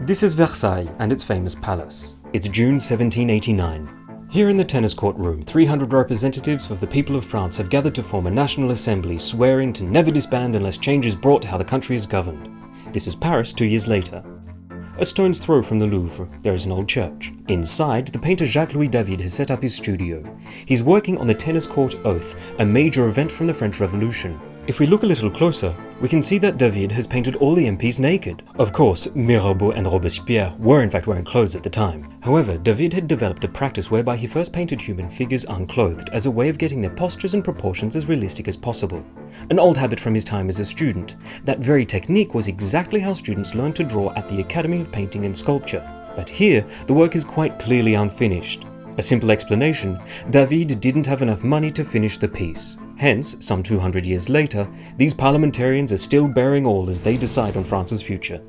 This is Versailles and its famous palace. It's June 1789. Here in the tennis court room, 300 representatives of the people of France have gathered to form a national assembly, swearing to never disband unless change is brought to how the country is governed. This is Paris 2 years later. A stone's throw from the Louvre, there is an old church. Inside, the painter Jacques-Louis David has set up his studio. He's working on the tennis court oath, a major event from the French Revolution. If we look a little closer, we can see that David has painted all the MPs naked. Of course, Mirabeau and Robespierre were in fact wearing clothes at the time. However, David had developed a practice whereby he first painted human figures unclothed as a way of getting their postures and proportions as realistic as possible. An old habit from his time as a student. That very technique was exactly how students learned to draw at the Academy of Painting and Sculpture. But here, the work is quite clearly unfinished. A simple explanation: David didn't have enough money to finish the piece. Hence, some 200 years later, these parliamentarians are still bearing all as they decide on France's future.